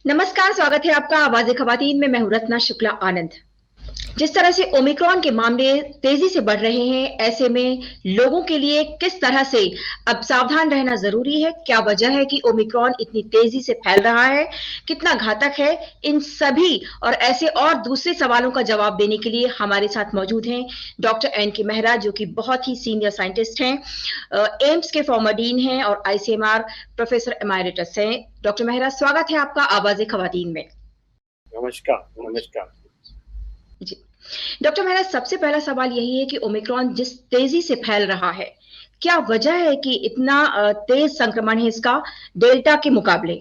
नमस्कार, स्वागत है आपका आवाज़े ख़वातीन में। मैं हूं रत्ना शुक्ला आनंद। जिस तरह से ओमिक्रॉन के मामले तेजी से बढ़ रहे हैं, ऐसे में लोगों के लिए किस तरह से अब सावधान रहना जरूरी है? क्या वजह है कि ओमिक्रॉन इतनी तेजी से फैल रहा है? कितना घातक है? इन सभी और ऐसे और दूसरे सवालों का जवाब देने के लिए हमारे साथ मौजूद हैं डॉक्टर एन के मेहरा, जो कि बहुत ही सीनियर साइंटिस्ट हैं, एम्स के फॉर्मर डीन हैं और आईसीएमआर प्रोफेसर एमाइरेटस हैं। डॉक्टर मेहरा, स्वागत है आपका आवाज़े ख़वातीन में। नमस्कार, नमस्कार। जी। डॉक्टर मेहरा, सबसे पहला सवाल यही है कि ओमिक्रॉन जिस तेजी से फैल रहा है, क्या वजह है कि इतना तेज संक्रमण है इसका डेल्टा के मुकाबले?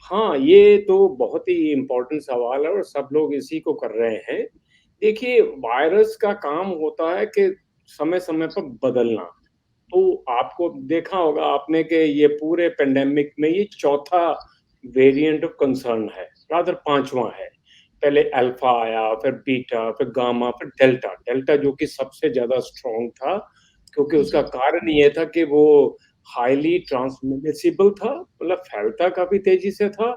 हाँ, ये तो बहुत ही इम्पोर्टेंट सवाल है और सब लोग इसी को कर रहे हैं। देखिए, वायरस का काम होता है कि समय-समय पर बदलना। तो आपको देखा होगा आपने कि ये पूरे पैंडेमिक में ये चौथा वेरिएंट ऑफ कंसर्न है, रादर 5वां है। पहले अल्फा आया, फिर बीटा, फिर गामा, फिर डेल्टा। डेल्टा जो कि सबसे ज़्यादा स्ट्रॉन्ग था, क्योंकि उसका जी। कारण ये था कि वो हाईली ट्रांसमिसिबल था, मतलब फैलता काफ़ी तेज़ी से था,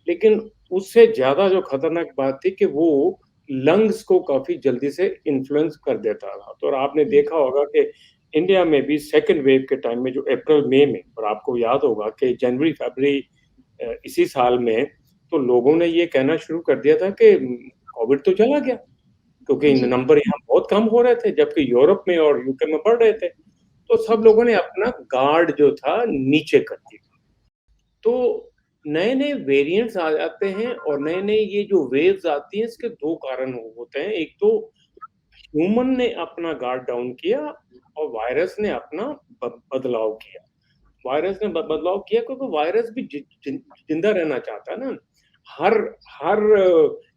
लेकिन उससे ज़्यादा जो खतरनाक बात थी कि वो लंग्स को काफ़ी जल्दी से इन्फ्लुएंस कर देता था। तो और आपने देखा होगा कि इंडिया में भी सेकंड वेव के टाइम में जो अप्रैल मई में, और आपको याद होगा कि जनवरी फरवरी इसी साल में तो लोगों ने ये कहना शुरू कर दिया था कि कोविड तो चला गया, क्योंकि जी। नंबर यहाँ बहुत कम हो रहे थे, जबकि यूरोप में और यूके में बढ़ रहे थे। तो सब लोगों ने अपना गार्ड जो था नीचे कर दिया। तो नए-नए वेरिएंट्स आ जाते हैं और नए-नए ये जो वेव्स आती हैं, इसके 2 कारण होते हैं। एक तो ह्यूमन ने अपना गार्ड डाउन किया और वायरस ने अपना बदलाव किया। वायरस ने बदलाव किया क्योंकि वायरस भी जिंदा रहना चाहता है ना। हर हर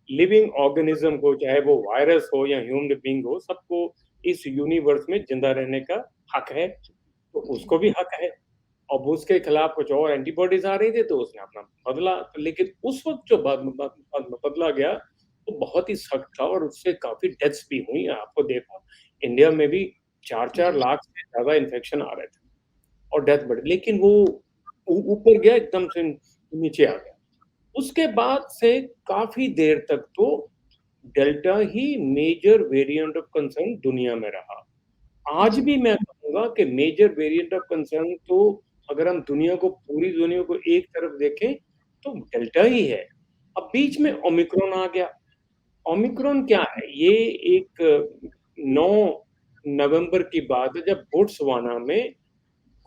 लिविंग ऑर्गेनिज्म को, चाहे वो वायरस हो या ह्यूमन बीइंग हो, सबको इस यूनिवर्स में जिंदा रहने का हक है। तो उसको भी हक है। अब उसके खिलाफ कुछ और एंटीबॉडीज आ रही थी तो उसने अपना बदला। लेकिन उस वक्त जो बदला गया तो बहुत ही सख्त था और उससे काफी डेथ्स भी हुई। आपको देखा इंडिया में भी 4-4 जी। लाख से ज्यादा इन्फेक्शन आ रहे थे और डेथ बढ़ी, लेकिन वो ऊपर गया एकदम से नीचे आ गया। उसके बाद से काफी देर तक तो डेल्टा ही मेजर वेरिएंट ऑफ कंसर्न दुनिया में रहा। आज जी। भी मैं कहूंगा कि मेजर वेरिएंट ऑफ कंसर्न तो, अगर हम दुनिया को, पूरी दुनिया को एक तरफ देखें तो डेल्टा ही है। अब बीच में ओमिक्रॉन आ गया। ओमिक्रॉन क्या है? ये एक 9 नवंबर की बात है जब बोट्सवाना में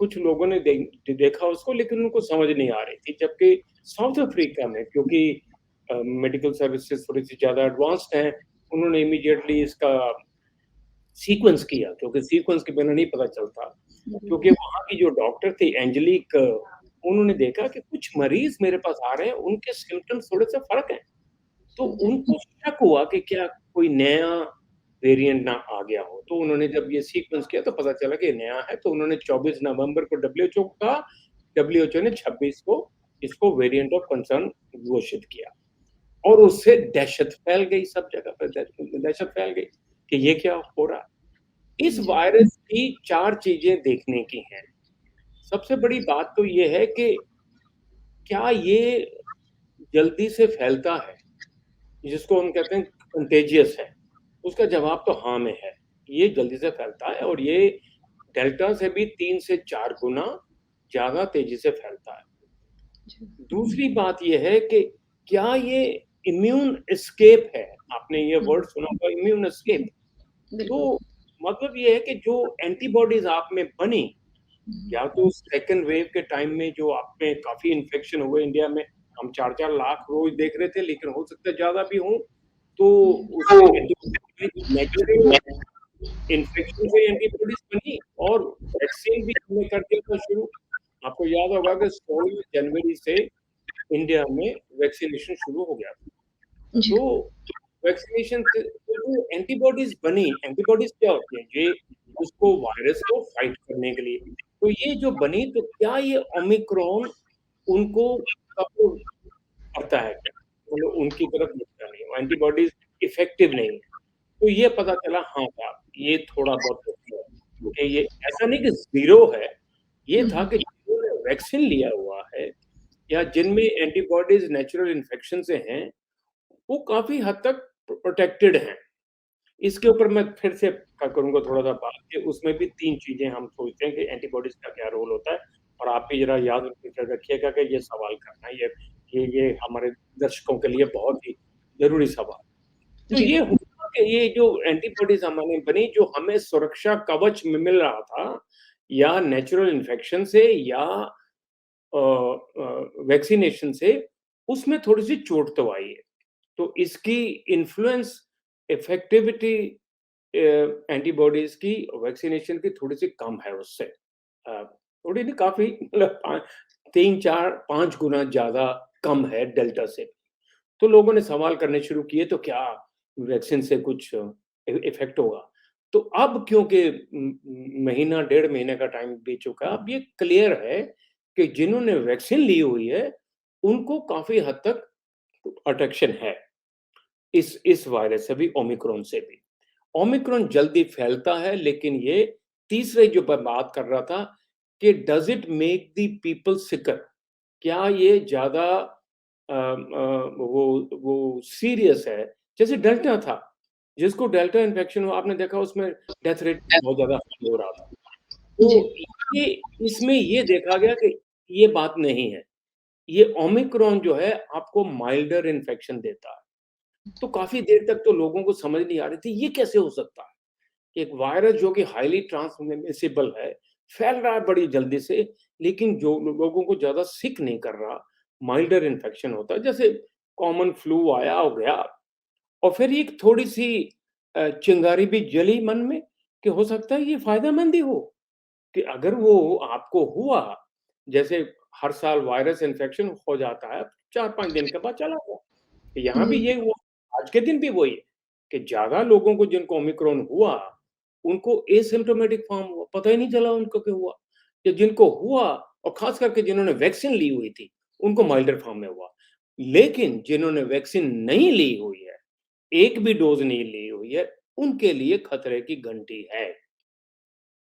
कुछ लोगों ने देखा उसको, लेकिन उनको समझ नहीं आ रही थी। जबकि साउथ अफ्रीका में, क्योंकि मेडिकल सर्विसेज थोड़ी सी ज़्यादा एडवांस्ड हैं, उन्होंने इमीडिएटली इसका सीक्वेंस किया, क्योंकि सीक्वेंस के बिना नहीं पता चलता। क्योंकि वहाँ की जो डॉक्टर थी एंजेलिक, उन्होंने देखा कि कुछ मरीज़ मेरे पास आ रहे हैं, उनके सिम्पटम्स थोड़े-से फ़र्क हैं। तो जी। उनको शक हुआ कि क्या कोई नया वेरिएंट ना आ गया हो। तो उन्होंने जब ये सीक्वेंस किया तो पता चला कि ये नया है। तो उन्होंने 24 नवंबर को डब्ल्यूएचओ को कहा, डब्ल्यूएचओ ने 26 को इसको वेरिएंट ऑफ कंसर्न घोषित किया और उससे दहशत फैल गई, सब जगह पे दहशत फैल गई कि ये क्या हो रहा है। इस जी। वायरस की 4 चीज़ें देखने की हैं। सबसे बड़ी बात तो ये है कि क्या ये जल्दी से फैलता है, जिसको हम कहते हैं कंटेजियस है? उसका जवाब तो हाँ में है। ये जल्दी से फैलता है और ये डेल्टा से भी 3 से 4 गुना ज़्यादा तेज़ी से फैलता है। जी। दूसरी बात ये है कि क्या ये इम्यून एस्केप है? आपने ये वर्ड सुना होगा, इम्यून एस्केप। बिल्कुल। तो मतलब ये है कि जो एंटीबॉडीज़ आप में बनी, या तो सेकंड वेव के टाइम में जो आप में काफ़ी इन्फेक्शन हुए इंडिया में, हम 4-4 लाख रोज़ देख रहे थे, लेकिन हो सकता है ज़्यादा भी हों। तो उससे एंटीबॉडी नेगेटिव इन्फेक्शन से एंटीबॉडीज़ बनी और वैक्सीन भी हमने कर दिया था शुरू। आपको याद होगा कि 16 जनवरी से इंडिया में वैक्सीनेशन शुरू हो गया था। जी। तो वैक्सीनेशन से तो जो एंटीबॉडीज़ बनी, एंटीबॉडीज़ क्या होती हैं? ये उसको, वायरस को फाइट करने के लिए। तो ये जो बनी, तो क्या ये ओमिक्रॉन उनको काबू करता है क्या? मतलब उनकी तरफ मुड़ता नहीं, वो एंटीबॉडीज़ इफेक्टिव नहीं है। तो ये पता चला हाँ साहब, ये थोड़ा बहुत तो है, क्योंकि ये ऐसा नहीं कि ज़ीरो है, ये था कि जिन्होंने वैक्सीन लिया हुआ है, या जिनमें एंटीबॉडीज नेचुरल इन्फेक्शन से हैं, वो काफ़ी हद तक प्रोटेक्टेड हैं। इसके ऊपर मैं फिर से करूँगा थोड़ा-सा बात कि उसमें भी 3 चीज़ें हम सोचते हैं कि एंटीबॉडीज़ का क्या रोल होता है, और आप भी ज़रा याद रखिएगा कि ये सवाल करना, ये हमारे दर्शकों के लिए बहुत ही ज़रूरी सवाल। तो जी। ये हुआ कि ये जो एंटीबॉडीज़ हमारे बनी, जो हमें सुरक्षा कवच मिल रहा था, या नेचुरल इन्फेक्शन से या वैक्सीनेशन से, उसमें थोड़ी-सी चोट तो आई है। तो इसकी इन्फ्लुएंस, इफेक्टिविटी एंटीबॉडीज़ की वैक्सीनेशन की थोड़ी-सी कम है उससे। थोड़ी नहीं, काफ़ी, मतलब 3, 4, 5 गुना ज़्यादा कम है डेल्टा से। तो लोगों ने सवाल करने शुरू किए, तो क्या वैक्सीन से कुछ इफ़ेक्ट होगा? तो अब क्योंकि महीना, डेढ़ महीने का टाइम बीत चुका है, अब ये क्लियर है कि जिन्होंने वैक्सीन ली हुई है, उनको काफ़ी हद तक प्रोटेक्शन है, इस वायरस से भी, ओमिक्रॉन से भी। ओमिक्रॉन जल्दी फैलता है, लेकिन ये तीसरे जो मैं बात कर रहा था कि does it make the people sicker? क्या ये ज़्यादा वो सीरियस है? जैसे डेल्टा था, जिसको डेल्टा इन्फेक्शन हुआ, आपने देखा उसमें डेथ रेट बहुत ज़्यादा हाई हो रहा था। जी। तो ये, इसमें ये देखा गया कि ये बात नहीं है। ये ओमिक्रॉन जो है आपको माइल्डर इन्फेक्शन देता है। तो काफ़ी देर तक तो लोगों को समझ नहीं आ रही थी, ये कैसे हो सकता है? एक वायरस जो कि हाइली ट्रांसमिसिबल है, फैल रहा है बड़ी जल्दी से, लेकिन जो लोगों को ज़्यादा सिक नहीं कर रहा, माइल्डर इन्फेक्शन होता है, जैसे कॉमन फ्लू आया और गया। और फिर एक थोड़ी-सी चिंगारी भी जली मन में कि हो सकता है ये फ़ायदेमंद ही हो, कि अगर वो आपको हुआ, जैसे हर साल वायरस इन्फेक्शन हो जाता है, 4-5 दिन के बाद चला गया। यहाँ भी जी। ये हुआ, आज के दिन भी वही है कि ज़्यादा लोगों को जिनको ओमिक्रॉन हुआ, उनको एसिम्प्टोमेटिक फॉर्म हुआ, पता ही नहीं चला उनको क्या हुआ। या जिनको हुआ, और ख़ास करके जिन्होंने वैक्सीन ली हुई थी, उनको माइल्डर फॉर्म में हुआ। लेकिन जिन्होंने वैक्सीन नहीं ली हुई है, एक भी डोज़ नहीं ली हुई है, उनके लिए खतरे की घंटी है।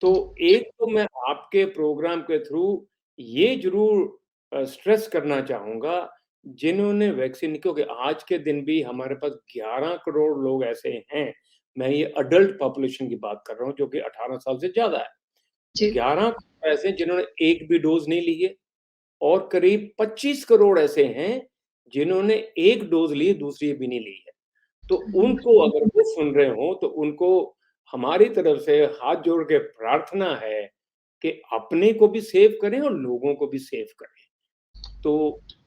तो एक तो मैं आपके प्रोग्राम के थ्रू ये ज़रूर स्ट्रेस करना चाहूँगा, जिन्होंने वैक्सीन, क्योंकि आज के दिन भी हमारे पास 11 करोड़ लोग ऐसे हैं, मैं ये अडल्ट पॉपुलेशन की बात कर रहा हूँ, जो कि 18 साल से ज़्यादा है। जी। 11 करोड़ ऐसे हैं जिन्होंने एक भी डोज़ नहीं ली है, और करीब 25 करोड़ ऐसे हैं, जिन्होंने 1 डोज़ ली है, दूसरी भी नहीं ली है। तो उनको, अगर वो सुन रहे हों, तो उनको हमारी तरफ से हाथ जोड़ के प्रार्थना है कि अपने को भी सेव करें और लोगों को भी सेव करें। तो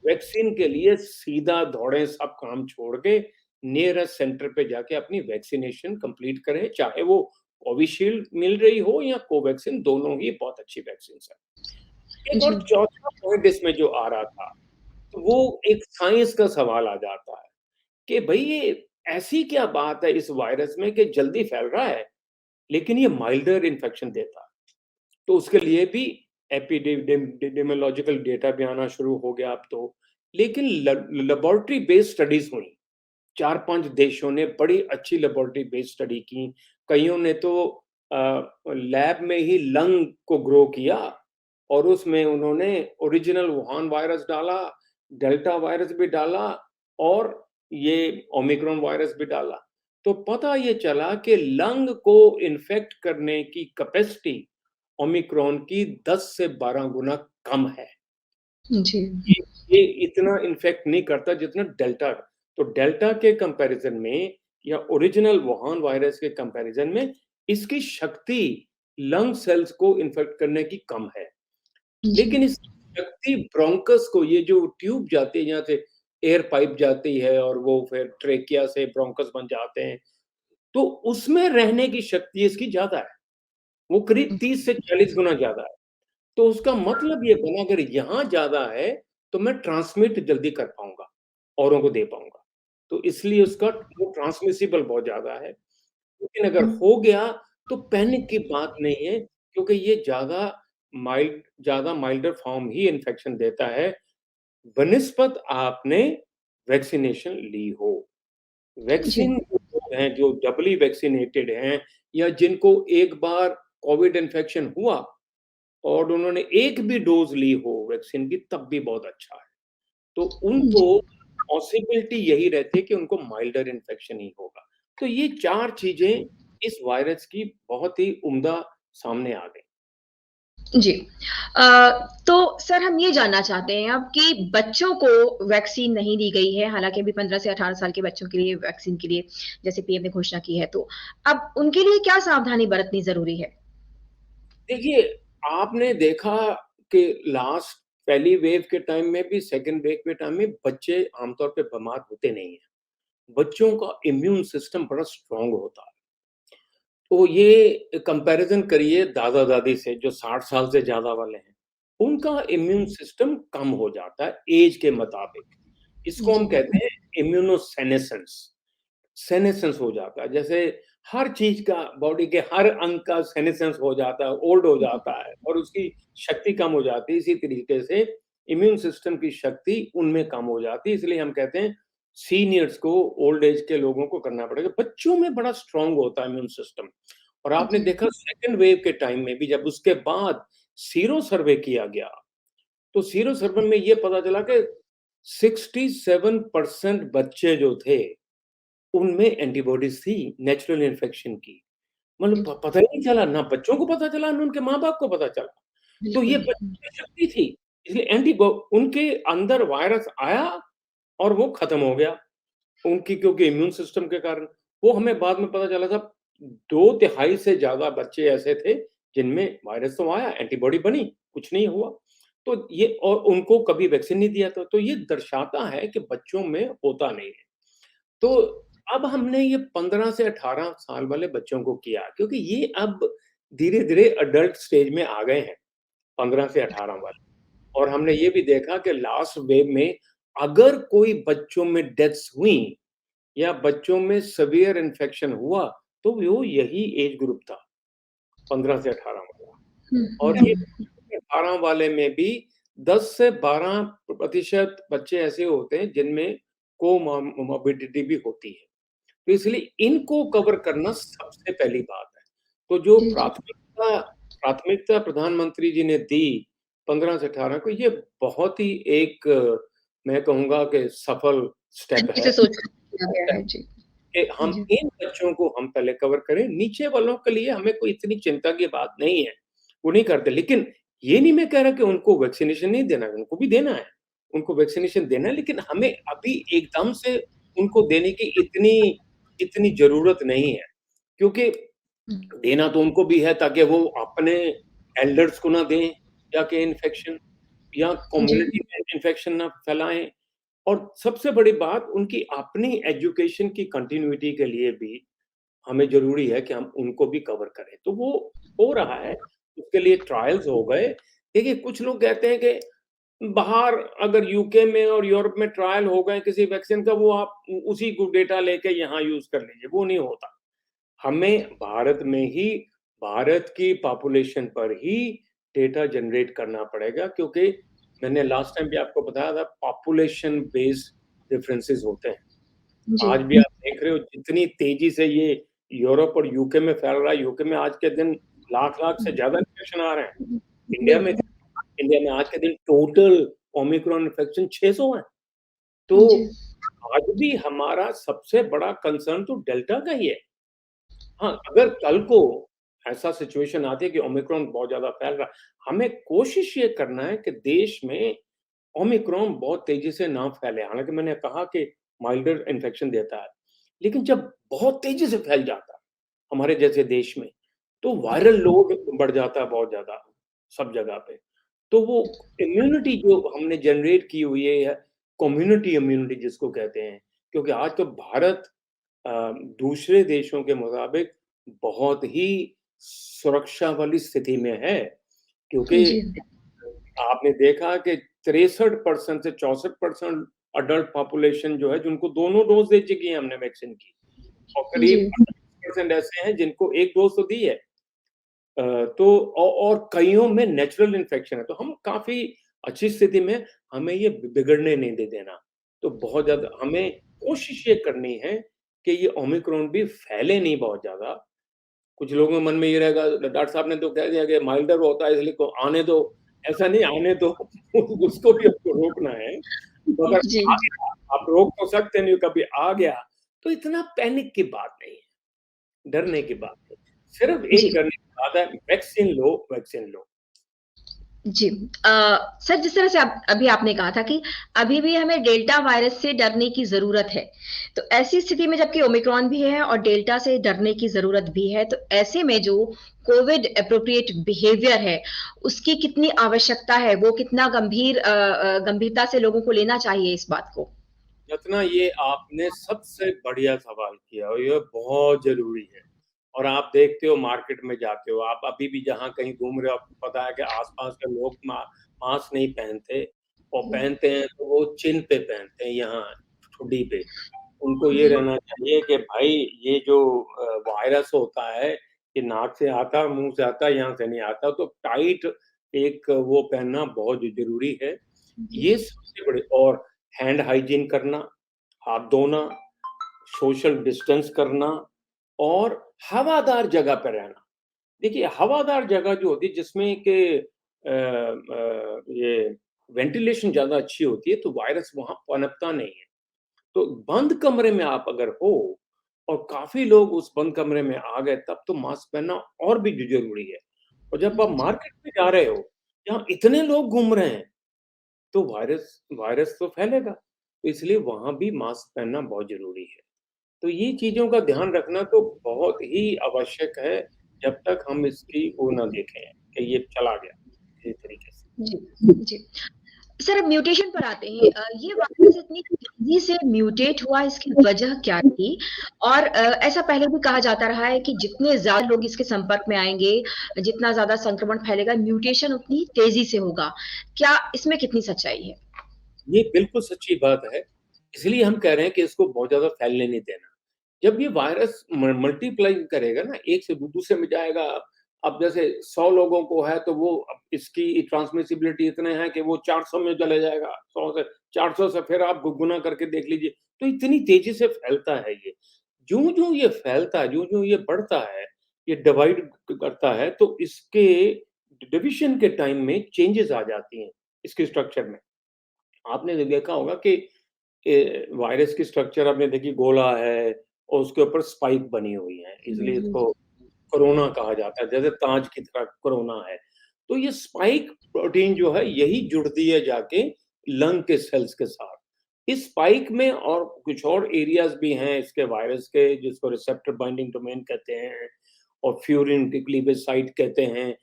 वैक्सीन के लिए सीधा दौड़ें, सब काम छोड़ के नियरेस्ट सेंटर पे जाके अपनी वैक्सीनेशन कंप्लीट करें, चाहे वो कोविशील्ड मिल रही हो या कोवैक्सीन, दोनों ही बहुत अच्छी वैक्सीन्स हैं। एक जी। और चौथा पॉइंट इसमें जो आ रहा था, तो वो एक साइंस का सवाल आ जाता है कि भई ये ऐसी क्या बात है इस वायरस में कि जल्दी फैल रहा है, लेकिन ये माइल्डर इन्फेक्शन देता है। तो उसके लिए भी एपिडेमियोलॉजिकल डेटा भी आना शुरू हो गया अब तो। लेकिन लेबोरेटरी बेस्ड स्टडीज़ हुई। 4-5 देशों ने बड़ी अच्छी लेबोरेटरी बेस्ड स्टडी की। कइयों ने तो लैब में ही लंग को ग्रो किया, और उसमें उन्होंने ओरिजिनल वुहान वायरस डाला, डेल्टा वायरस भी डाला, और ये ओमिक्रॉन वायरस भी डाला। तो पता ये चला कि लंग को इन्फेक्ट करने की कैपेसिटी ओमिक्रॉन की 10 से 12 गुना कम है। जी। ये ये इतना इन्फेक्ट नहीं करता जितना डेल्टा। तो डेल्टा के कंपैरिज़न में, या ओरिजिनल वुहान वायरस के कंपैरिज़न में, इसकी शक्ति लंग सेल्स को इन्फेक्ट करने की कम है। जी। लेकिन इस शक्ति ब्रोंकस को, ये जो ट्यूब जाती है, यहाँ से एयर पाइप जाती है और वो फिर ट्रेकिया से ब्रोंकस बन जाते हैं, तो उसमें रहने की शक्ति इसकी ज़्यादा है। वो करीब 30 से 40 गुना ज़्यादा है। तो उसका मतलब ये बना, अगर यहाँ ज़्यादा है, तो मैं ट्रांसमिट जल्दी कर पाऊँगा, औरों को दे पाऊँगा। तो इसलिए उसका वो ट्रांसमिसिबल बहुत ज़्यादा है। लेकिन अगर हो गया, तो पैनिक की बात नहीं है, क्योंकि ये ज़्यादा माइल्डर फॉर्म ही इन्फेक्शन देता है, बनिस्बत आपने वैक्सीनेशन ली हो। जी। वैक्सीन जो लोग हैं, जो डबली वैक्सीनेटेड हैं, या जिनको एक बार कोविड इन्फेक्शन हुआ और उन्होंने एक भी डोज़ ली हो वैक्सीन की, तब भी बहुत अच्छा है। तो उनको पॉसिबिलिटी यही रहती है कि उनको माइल्डर इन्फेक्शन ही होगा। तो ये 4 चीज़ें इस वायरस की बहुत ही उम्दा सामने आ गई। जी। तो सर हम ये जानना चाहते हैं अब कि बच्चों को वैक्सीन नहीं दी गई है, हालाँकि अभी 15 से 18 साल के बच्चों के लिए वैक्सीन के लिए जैसे पीएम ने घोषणा की है तो, अब उनके लिए क्या सावधानी बरतनी ज़रूरी है? देखिए, आपने देखा कि लास्ट पहली वेव के टाइम में भी, सेकंड वेव के टाइम में बच्चे आमतौर पे बीमार होते नहीं हैं। बच्चों का इम्यून सिस्टम बड़ा स्ट्रॉन्ग होता है। तो ये कंपैरिज़न करिए दादा-दादी से जो 60 साल से ज़्यादा वाले हैं। उनका इम्यून सिस्टम कम हो जाता है ऐज के मुताबिक। इसको जी, हम कहते हैं इम्यूनोसेनेसेंस। सेनेसेंस हो जाता है। जैसे हर चीज़ का बॉडी के हर अंग का सेनेसेंस हो जाता है, ओल्ड हो जाता है और उसकी शक्ति कम हो जाती है। इसी तरीके से इम्यून सिस्टम की शक्ति उनमें कम हो जाती है। इसलिए हम कहते हैं सीनियर्स को, ओल्ड एज के लोगों को करना पड़ेगा। बच्चों में बड़ा स्ट्रॉन्ग होता है इम्यून सिस्टम। और आपने जी, देखा सेकंड वेव के टाइम में भी जब उसके बाद सीरो सर्वे किया गया, तो सीरो सर्वे में ये पता चला कि 67% बच्चे जो थे उनमें एंटीबॉडीज़ थी नेचुरल इन्फेक्शन की। मतलब पता ही नहीं चला, ना बच्चों को पता चला, ना उनके माँ-बाप को पता चला। तो ये बिल्कुल। बच्चों की शक्ति थी, इसलिए उनके अंदर वायरस आया और वो खत्म हो गया। उनकी क्योंकि इम्यून सिस्टम के कारण, वो हमें बाद में पता चला था 2 तिहाई से ज़्यादा बच्चे ऐसे थे जिनमें वायरस तो आया, एंटीबॉडी बनी, कुछ नहीं हुआ। तो ये और उनको कभी वैक्सीन नहीं दिया था। तो ये दर्शाता है कि बच्चों में होता नहीं है। तो अब हमने ये 15 से 18 साल वाले बच्चों को किया क्योंकि ये अब धीरे-धीरे एडल्ट स्टेज में आ गए हैं, 15 से 18 वाले। और हमने ये भी देखा कि लास्ट वेव में अगर कोई बच्चों में डेथ्स हुई या बच्चों में सीवियर इन्फेक्शन हुआ, तो वो यही एज ग्रुप था, 15 से 18 वाला। हुँ, और हुँ, ये 18 वाले में भी 10 से 12% बच्चे ऐसे होते हैं जिनमें कोमॉर्बिडिटी भी होती है। तो इसलिए इनको कवर करना सबसे पहली बात है। तो जो जी, जी। प्राथमिकता प्रधानमंत्री जी ने दी 15 से 18 को, ये बहुत ही एक मैं कहूँगा कि सफल स्टेप अच्छे है। से सोच किया गया है। जी, कि हम जी। इन बच्चों को हम पहले कवर करें, नीचे वालों के लिए हमें कोई इतनी चिंता की बात नहीं है, वो नहीं करते। लेकिन ये नहीं मैं कह रहा कि उनको वैक्सीनेशन नहीं देना है, उनको भी देना है, उनको वैक्सीनेशन देना है, लेकिन हमें अभी एकदम से उनको देने की इतनी इतनी ज़रूरत नहीं है, क्योंकि हुँ, देना तो उनको भी है ताकि वो अपने एल्डर्स को ना दें जाके इन्फेक्शन, या जी। कम्युनिटी में इन्फेक्शन ना फैलाएँ। और सबसे बड़ी बात उनकी अपनी एजुकेशन की कंटिन्यूटी के लिए भी हमें ज़रूरी है कि हम उनको भी कवर करें। तो वो हो रहा है, उसके लिए ट्रायल्स हो गए। देखिए कुछ लोग कहते हैं कि बाहर अगर यूके में और यूरोप में ट्रायल हो गए किसी वैक्सीन का, वो आप उसी को डेटा लेके यहाँ यूज़ कर लीजिए, वो नहीं होता। हमें भारत में ही, भारत की पॉपुलेशन पर ही डेटा जनरेट करना पड़ेगा, क्योंकि मैंने लास्ट टाइम भी आपको बताया था पॉपुलेशन बेस्ड डिफरेंसेस होते हैं। जी। आज भी आप देख रहे हो जितनी तेज़ी से ये यूरोप और यूके में फैल रहा है, यूके में आज के दिन लाख-लाख से ज़्यादा इन्फेक्शन आ रहे हैं। बिल्कुल। इंडिया में आज के दिन टोटल ओमिक्रॉन इन्फेक्शन 600 है। तो जी। आज भी हमारा सबसे बड़ा कंसर्न तो डेल्टा का ही है। हाँ, अगर कल को ऐसा सिचुएशन आती है कि ओमिक्रॉन बहुत ज़्यादा फैल रहा है, हमें कोशिश ये करना है कि देश में ओमिक्रॉन बहुत तेज़ी से ना फैले। हालाँकि मैंने कहा कि माइल्डर इन्फेक्शन देता है, लेकिन जब बहुत तेज़ी से फैल जाता है, हमारे जैसे देश में, तो वायरल लोड बढ़ जाता है बहुत ज़्यादा, सब जगह पे। तो वो इम्यूनिटी जो हमने जनरेट की हुई है, या कम्युनिटी इम्यूनिटी जिसको कहते हैं, क्योंकि आज तो भारत अ, दूसरे देशों के मुताबिक बहुत ही सुरक्षा वाली स्थिति में है, क्योंकि जी। आपने देखा कि 63% से 64% अडल्ट पॉपुलेशन जो है, जिनको दोनों डोज़ दे चुकी है हमने वैक्सीन की, और करीब जी। 28% ऐसे हैं जिनको 1 डोज़ तो दी है। तो और कइयों में नेचुरल इन्फेक्शन है, तो हम काफ़ी अच्छी स्थिति में, हमें ये बिगड़ने नहीं दे देना। तो बहुत ज़्यादा हमें कोशिश ये करनी है कि ये ओमिक्रॉन भी फैले नहीं बहुत ज़्यादा। कुछ लोगों के मन में ये रहेगा, डॉक्टर साहब ने तो कह दिया कि माइल्डर होता है इसलिए को आने दो, ऐसा नहीं, आने दो उसको भी हमको रोकना है। तो अगर जी, आ गया, आप रोक तो सकते नहीं, कभी आ गया, तो इतना पैनिक की बात नहीं है, डरने की बात नहीं। सिर्फ एक जी, करने की बात है, वैक्सीन लो, वैक्सीन लो। जी। सर, जिस तरह से अभी आपने कहा था कि अभी भी हमें डेल्टा वायरस से डरने की ज़रूरत है। तो ऐसी स्थिति में जबकि ओमिक्रॉन भी है और डेल्टा से डरने की ज़रूरत भी है, तो ऐसे में जो कोविड एप्रोप्रिएट बिहेवियर है, उसकी कितनी आवश्यकता है? वो कितना गंभीरता से लोगों को लेना चाहिए इस बात को? रत्ना, ये आपने सबसे बढ़िया सवाल किया और ये बहुत ज़रूरी है। और आप देखते हो, मार्केट में जाते हो, आप अभी भी जहाँ कहीं घूम रहे हो, आपको पता है कि आस-पास के लोग मास्क नहीं पहनते, और पहनते हैं तो वो चिन पे पहनते हैं, यहाँ ठुड्डी पे। उनको ये जी, रहना चाहिए कि भाई, ये जो वायरस होता है, ये नाक से आता है, मुँह से आता है, यहाँ से नहीं आता। तो टाइट एक वो पहनना बहुत ज़रूरी है। जी, ये सबसे बड़े, और हैंड हाइजीन करना, हाथ धोना, सोशल डिस्टेंस करना, और हवादार जगह पे रहना। देखिए, हवादार जगह जो होती है जिसमें कि ये वेंटिलेशन ज़्यादा अच्छी होती है, तो वायरस वहाँ पनपता नहीं है। तो बंद कमरे में आप अगर हो, और काफ़ी लोग उस बंद कमरे में आ गए, तब तो मास्क पहनना और भी ज़रूरी है। और जब आप जी, मार्केट में जा रहे हो, जहाँ इतने लोग घूम रहे हैं, तो वायरस वायरस तो फैलेगा। तो इसलिए वहाँ भी मास्क पहनना बहुत ज़रूरी है। तो ये चीज़ों का ध्यान रखना तो बहुत ही आवश्यक है, जब तक हम इसकी वो ना देखें कि ये चला गया, किसी तरीके से। जी, जी। सर, अब म्यूटेशन पर आते हैं। ये वायरस इतनी तेजी से म्यूटेट हुआ, इसकी वजह क्या थी? और ऐसा पहले भी कहा जाता रहा है कि जितने ज्यादा लोग इसके संपर्क में आएंगे, जितना ज्यादा संक्रमण फैलेगा, म्यूटेशन उतनी तेजी से होगा। क्या इसमें कितनी सच्चाई है? ये बिल्कुल सच्ची बात है। इसलिए हम कह रहे हैं कि इसको बहुत ज़्यादा फैलने नहीं देना। जब ये वायरस मल्टीप्लाई करेगा ना, एक से दूसरे में जाएगा। अब जैसे 100 लोगों को है, तो वो अब इसकी ट्रांसमिसिबिलिटी इतने है कि वो 400 में चले जाएगा। 100 से 400 से फिर आप गुना करके देख लीजिए। तो इतनी तेज़ी से फैलता है ये। ज्यों-ज्यों ये फैलता है, ज्यों-ज्यों ये बढ़ता है, ये डिवाइड करता है, तो इसके डिवीज़न के टाइम में चेंजेज़ आ जाती हैं, इसके स्ट्रक्चर में। आपने देखा होगा कि वायरस की स्ट्रक्चर आपने देखी, गोला है और उसके ऊपर स्पाइक बनी हुई है, जी, इसलिए जी, इसको कोरोना कहा जाता है, जैसे ताज की तरह कोरोना है। तो ये स्पाइक प्रोटीन जो है, यही जुड़ती है जाके लंग के सेल्स के साथ। इस स्पाइक में और कुछ और एरियाज़ भी हैं इसके वायरस के, जिसको रिसेप्टर बाइंडिंग डोमेन कहते हैं, और फ्यूरिन के क्लीवेज साइट कहते हैं।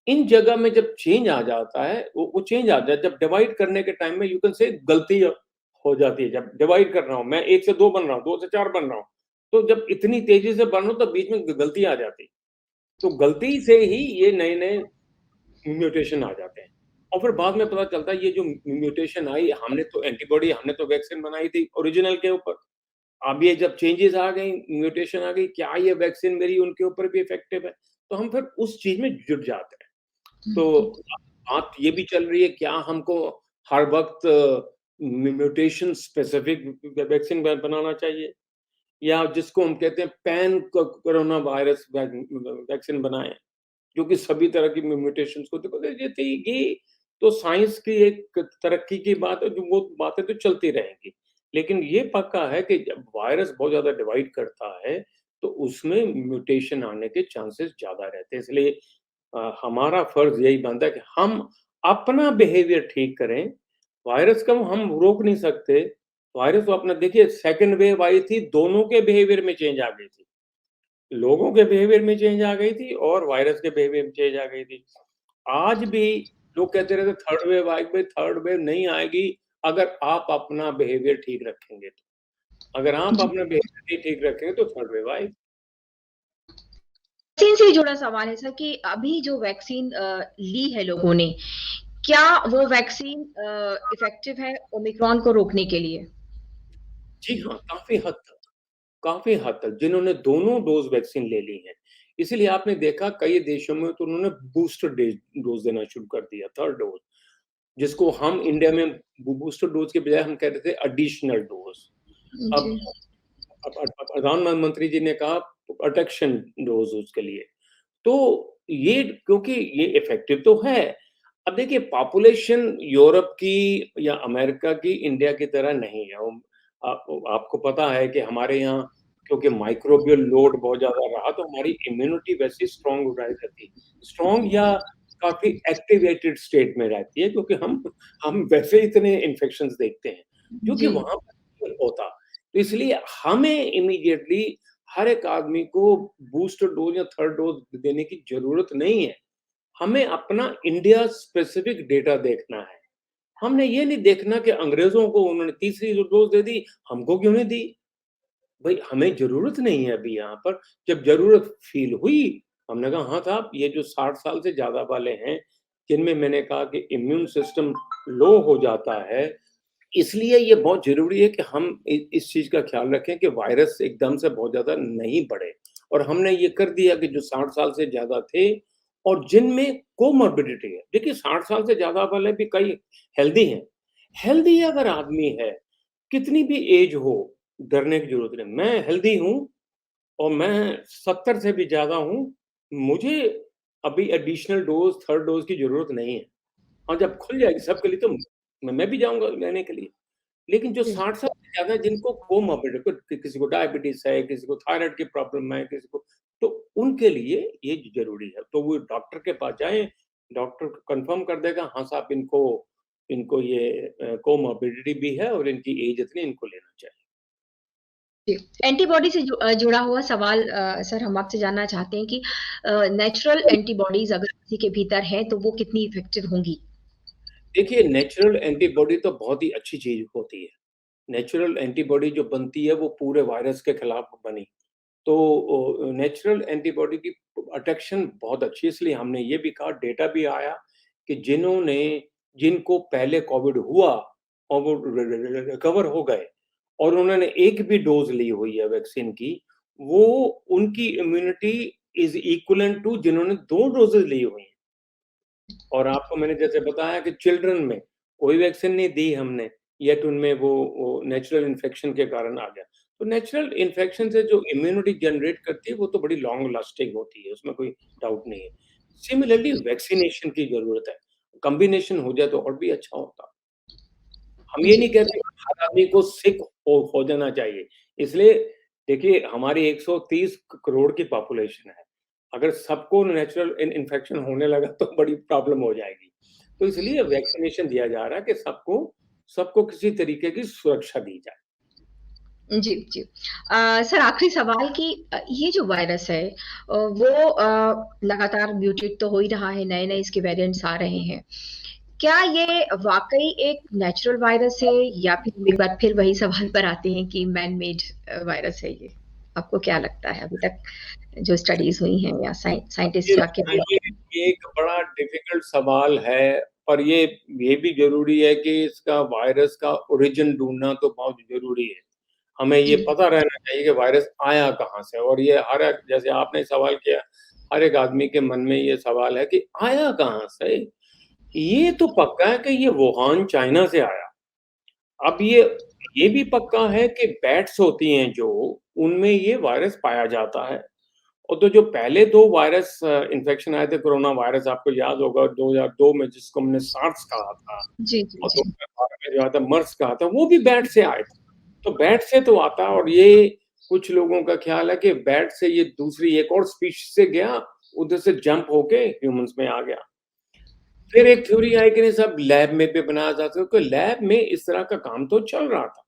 इन जगह में जब चेंज आ जाता है, वो चेंज आ जाता है, जब डिवाइड करने के टाइम में यू कैन से गलती हो जाती है। जब डिवाइड कर रहा हूँ, मैं 1 से 2 बन रहा हूँ, 2 से 4 बन रहा हूँ, तो जब इतनी तेज़ी से बन रहा हूँ, तब बीच में गलती आ जाती है। तो गलती से ही ये नए-नए म्यूटेशन आ जाते हैं। और फिर बाद में पता चलता है, ये जो म्यूटेशन आई, हमने तो वैक्सीन बनाई थी ओरिजिनल के ऊपर। अब ये जब चेंजेज़ आ गई, म्यूटेशन आ गई, क्या ये वैक्सीन मेरी उनके ऊपर भी इफेक्टिव है? तो हम फिर उस चीज़ में जुट जाते हैं। तो बात ये भी चल रही है, क्या हमको हर वक़्त म्यूटेशन स्पेसिफिक वैक्सीन बनाना चाहिए? या जिसको हम कहते हैं पैन कोरोना वायरस वैक्सीन बनाएँ, जो कि सभी तरह की म्यूटेशंस को देखो। ये तो साइंस की एक तरक्की की बात है, जो वो बातें तो चलती रहेंगी। लेकिन ये पक्का है कि जब वायरस बहुत ज़्यादा डिवाइड करता है, तो उसमें म्यूटेशन आने के चांसेस ज़्यादा रहते हैं। इसलिए हमारा फ़र्ज़ यही बनता है कि हम अपना बिहेवियर ठीक करें। वायरस को हम रोक नहीं सकते। वायरस तो अपना देखिए, सेकंड वेव आई थी, दोनों के बिहेवियर में चेंज आ गई थी। लोगों के बिहेवियर में चेंज आ गई थी और वायरस के बिहेवियर में चेंज आ गई थी। आज भी लोग कहते रहते थर्ड वेव आएगी, थर्ड वेव नहीं आएगी, अगर आप अपना बिहेवियर ठीक रखेंगे तो। अगर आप जी। अपना बिहेवियर नहीं ठीक रखेंगे, तो थर्ड वेव आएगी। वैक्सीन से ही जुड़ा सवाल है सर कि अभी जो वैक्सीन ली है लोगों ने, क्या वो वैक्सीन इफेक्टिव है ओमिक्रॉन को रोकने के लिए? जी हाँ, काफ़ी हद तक जिन्होंने दोनों डोज़ वैक्सीन ले ली हैं। इसीलिए आपने देखा कई देशों में तो उन्होंने बूस्टर डोज़ देना शुरू कर दिया, थर्ड डोज़, जिसको हम इंडिया में बूस्टर डोज़ के बजाय हम कहते थे एडिशनल डोज़। जी, अब प्रधानमंत्री जी ने कहा प्रोटेक्शन डोज़ उसके लिए। तो ये, क्योंकि ये इफ़ेक्टिव तो है। अब देखिए पॉपुलेशन यूरोप की या अमेरिका की इंडिया की तरह नहीं है। आपको पता है कि हमारे यहाँ क्योंकि माइक्रोबियल लोड बहुत ज़्यादा रहा तो हमारी इम्यूनिटी वैसे स्ट्रॉन्ग हो रहती है। स्ट्रॉन्ग या काफ़ी एक्टिवेटेड स्टेट में रहती है क्योंकि हम वैसे इतने इन्फेक्शंस देखते हैं, जो कि जी। वहाँ पर नहीं होता। तो इसलिए हमें इमीडिएटली हर एक आदमी को बूस्टर डोज़ या थर्ड डोज़ देने की ज़रूरत नहीं है। हमें अपना इंडिया स्पेसिफिक डेटा देखना है। हमने ये नहीं देखना कि अंग्रेज़ों को उन्होंने तीसरी जो डोज़ दे दी, हमको क्यों नहीं दी? भई हमें ज़रूरत नहीं है अभी यहाँ पर। जब ज़रूरत फ़ील हुई, हमने कहा हाँ साहब ये जो 60 साल से ज़्यादा वाले हैं, जिनमें मैंने कहा कि इम्यून सिस्टम लो हो जाता है, इसलिए ये बहुत ज़रूरी है कि हम इस चीज़ का ख़्याल रखें कि वायरस एकदम से बहुत ज़्यादा नहीं बढ़े। और हमने ये कर दिया कि जो 60 साल से ज़्यादा थे और जिनमें कोमॉर्बिडिटी है। देखिए 60 साल से ज़्यादा वाले भी कई हेल्दी हैं। हेल्दी अगर आदमी है, कितनी भी एज हो, डरने की ज़रूरत नहीं। मैं हेल्दी हूँ और मैं 70 से भी ज़्यादा हूँ, मुझे अभी एडिशनल डोज़, थर्ड डोज़ की ज़रूरत नहीं है। हाँ, जब खुल जाएगी सबके लिए तो मैं भी जाऊँगा लेने के लिए। लेकिन जो जी। 60 साल से ज़्यादा है जिनको कोमॉर्बिड किसी को डायबिटीज़ है, किसी को थायराइड की प्रॉब्लम है, किसी को तो उनके लिए ये ज़रूरी है। तो वो डॉक्टर के पास जाएँ, डॉक्टर कन्फर्म कर देगा हाँ साहब इनको इनको ये कोमॉर्बिडिटी भी है और इनकी एज इतनी इनको लेना चाहिए। जी। एंटीबॉडी से जुड़ा हुआ सवाल सर हम आपसे जानना चाहते हैं कि नेचुरल एंटीबॉडीज़ अगर किसी के भीतर हैं, तो वो कितनी इफ़ेक्टिव होंगी? देखिए नेचुरल एंटीबॉडी तो बहुत ही अच्छी चीज़ होती है। नेचुरल एंटीबॉडी जो बनती है वो पूरे वायरस के खिलाफ बनी। तो नेचुरल एंटीबॉडी की अटैक्शन बहुत अच्छी है इसलिए हमने ये भी कहा डेटा भी आया कि जिनको पहले कोविड हुआ और वो रिकवर हो गए और उन्होंने एक भी डोज ली हुई है वैक्सीन की, वो उनकी इम्यूनिटी इज़ इक्विवेलेंट टू जिन्होंने 2 डोज़ेज़ ली हुई हैं। और आपको मैंने जैसे बताया कि चिल्ड्रन में कोई वैक्सीन नहीं दी हमने, येट उनमें वो नेचुरल इन्फेक्शन के कारण आ गया। तो नेचुरल इन्फेक्शन से जो इम्यूनिटी जनरेट करती है, वो तो बड़ी लॉन्ग लास्टिंग होती है, उसमें कोई डाउट नहीं है। सिमिलरली वैक्सीनेशन की ज़रूरत है, कॉम्बिनेशन हो जाए तो और भी अच्छा होता। हम ये जी। नहीं कहते कि हर आदमी को सिक हो जाना चाहिए। इसलिए देखिए हमारी 130 करोड़ की पॉपुलेशन है। अगर सबको नेचुरल इन्फेक्शन होने लगा तो बड़ी प्रॉब्लम हो जाएगी। तो इसलिए वैक्सीनेशन दिया जा रहा है कि सबको सबको किसी तरीके की सुरक्षा दी जाए। जी, जी। सर आखिरी सवाल कि ये जो वायरस है वो लगातार म्यूटेट तो हो ही रहा है, नए-नए इसके वेरिएंट्स आ रहे हैं। क्या ये वाक़ई एक नेचुरल वायरस है या फिर हम एक बार फिर वही सवाल पर आते हैं कि मैन मेड वायरस है ये? आपको क्या लगता है अभी तक जो स्टडीज़ हुई हैं या साइंटिस्ट ये क्या ये ये एक बड़ा डिफ़िकल्ट सवाल है और ये भी ज़रूरी है कि इसका वायरस का ओरिजिन ढूँढना तो बहुत ज़रूरी है। हमें ये जी, पता रहना चाहिए कि वायरस आया कहाँ से और ये हर एक जैसे आपने सवाल किया, हर एक आदमी के मन में ये सवाल है कि आया कहाँ से? ये तो पक्का है कि ये वुहान चाइना से आया। अब ये भी पक्का है कि बैट्स होती हैं जो, उनमें ये वायरस पाया जाता है। और तो जो पहले 2 वायरस इन्फेक्शन आए थे, कोरोना वायरस आपको याद होगा 2002 में जिसको हमने सार्स कहा था जी, जी, और जी। 2012 में जो आया था मर्स कहा था, वो भी बैट से आए थे। तो बैट से तो आता और ये कुछ लोगों का ख्याल है कि बैट से ये दूसरी एक और स्पीशीज़ से गया, उधर से जंप होके ह्यूमन्स में आ गया। फिर एक थ्योरी आई कि नहीं सब लैब में भी बनाया जा सकता है, क्योंकि लैब में इस तरह का काम तो चल रहा था।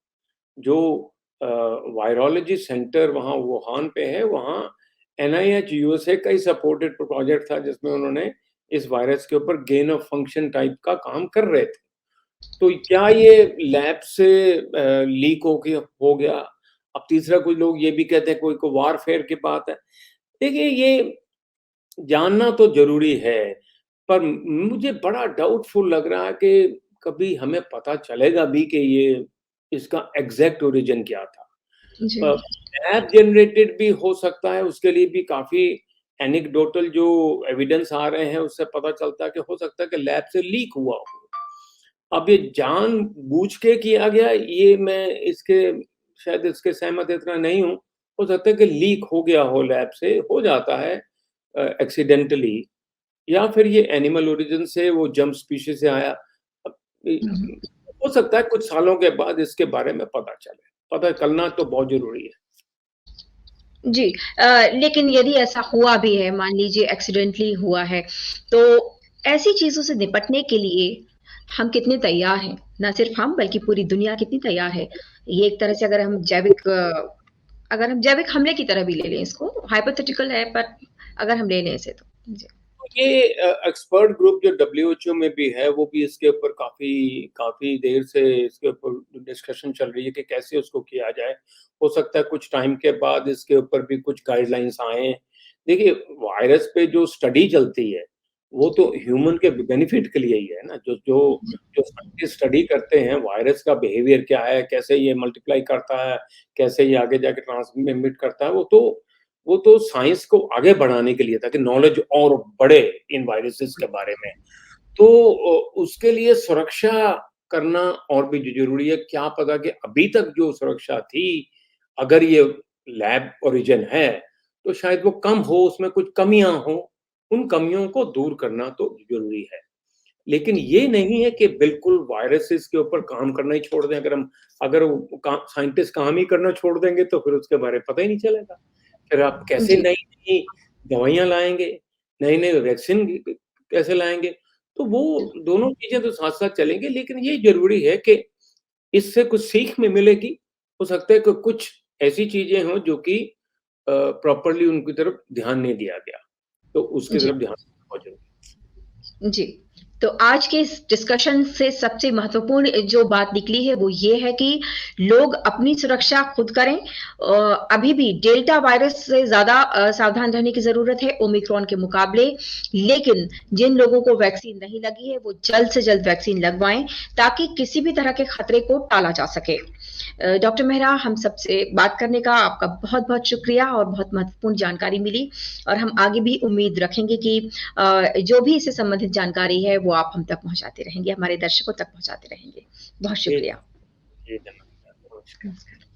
जो अ, वायरोलॉजी सेंटर वहाँ वुहान पे है, वहाँ एनआईएच यूएसए का ही सपोर्टेड प्रोजेक्ट था जिसमें उन्होंने इस वायरस के ऊपर गेन ऑफ फंक्शन टाइप का काम कर रहे थे। तो क्या ये लैब से लीक हो गया? अब तीसरा कुछ लोग ये भी कहते हैं कोई को वारफेयर की बात है। देखिए ये जानना तो ज़रूरी है, पर मुझे बड़ा डाउटफुल लग रहा है कि कभी हमें पता चलेगा भी कि ये इसका एग्ज़ैक्ट ओरिजिन क्या था। जी, ऐप जनरेटेड भी हो सकता है, उसके लिए भी काफ़ी एनेक्डोटल जो एविडेंस आ रहे हैं, उससे पता चलता है कि हो सकता है कि लैब से लीक हुआ हो। अब ये जानबूझ के किया गया, ये मैं इसके शायद इसके सहमत इतना नहीं हूँ। हो सकता है कि लीक हो गया हो लैब से, हो जाता है एक्सीडेंटली। या फिर ये एनिमल ओरिजिन से वो जंप स्पीशीज से आया। अब हो सकता है कुछ सालों के बाद इसके बारे में पता चले, पता करना तो बहुत जरूरी है। जी। लेकिन यदि ऐसा हुआ भी है, मान लीजिए एक्सीडेंटली हुआ है, तो ऐसी चीजों से निपटने के लिए हम कितने तैयार हैं? ना सिर्फ हम बल्कि पूरी दुनिया कितनी तैयार है? ये एक तरह से अगर हम जैविक हमले की तरह भी ले लें इसको, हाइपोथेटिकल है पर अगर हम ले लें इसे तो। जी। ये एक्सपर्ट ग्रुप जो डब्ल्यूएचओ में भी है, वो भी इसके ऊपर काफी काफी देर से इसके ऊपर डिस्कशन चल रही है कि कैसे उसको किया जाए। हो सकता है कुछ टाइम के बाद इसके ऊपर भी कुछ गाइडलाइंस आए। देखिए, वायरस पे जो स्टडी चलती है वो तो ह्यूमन के बेनिफिट के लिए ही है ना। जो जो जो साइंटिस्ट स्टडी करते हैं वायरस का बिहेवियर क्या है, कैसे ये मल्टीप्लाई करता है, कैसे ये आगे जाके ट्रांसमिट करता है, वो तो साइंस को आगे बढ़ाने के लिए, ताकि नॉलेज और बढ़े इन वायरसेस के बारे में। तो उसके लिए सुरक्षा करना और भी ज़रूरी है। क्या पता कि अभी तक जो सुरक्षा थी, अगर ये लैब ओरिजिन है, तो शायद वो कम हो, उसमें कुछ कमियाँ हों, उन कमियों को दूर करना तो ज़रूरी है। लेकिन ये नहीं है कि बिल्कुल वायरसेस के ऊपर काम करना ही छोड़ दें। अगर वो का साइंटिस्ट काम ही करना छोड़ देंगे, तो फिर उसके बारे में पता ही नहीं चलेगा। फिर आप कैसे जी। नई-नई दवाइयाँ लाएँगे, नए-नए वैक्सीन कैसे लाएँगे? तो वो दोनों चीज़ें तो साथ-साथ चलेंगी, लेकिन ये ज़रूरी है कि इससे कुछ सीख में मिलेगी। हो सकता है कि कुछ ऐसी चीज़ें हों जो कि प्रॉपर्ली उनकी तरफ ध्यान नहीं दिया गया, तो उसकी जी। तरफ ध्यान देना बहुत ज़रूरी है। जी। तो आज के इस डिस्कशन से सबसे महत्वपूर्ण जो बात निकली है वो ये है कि लोग अपनी सुरक्षा खुद करें। अभी भी डेल्टा वायरस से ज़्यादा सावधान रहने की ज़रूरत है ओमिक्रॉन के मुकाबले। लेकिन जिन लोगों को वैक्सीन नहीं लगी है वो जल्द से जल्द वैक्सीन लगवाएँ ताकि किसी भी तरह के खतरे को टाला जा सके। डॉक्टर मेहरा, हम सबसे बात करने का आपका बहुत-बहुत शुक्रिया और बहुत महत्वपूर्ण जानकारी मिली और हम आगे भी उम्मीद रखेंगे कि जो भी इससे संबंधित जानकारी है वो आप हम तक पहुँचाते रहेंगे, हमारे दर्शकों तक पहुँचाते रहेंगे। बहुत जी, शुक्रिया। जी, धन्यवाद। नमस्कार। नमस्कार।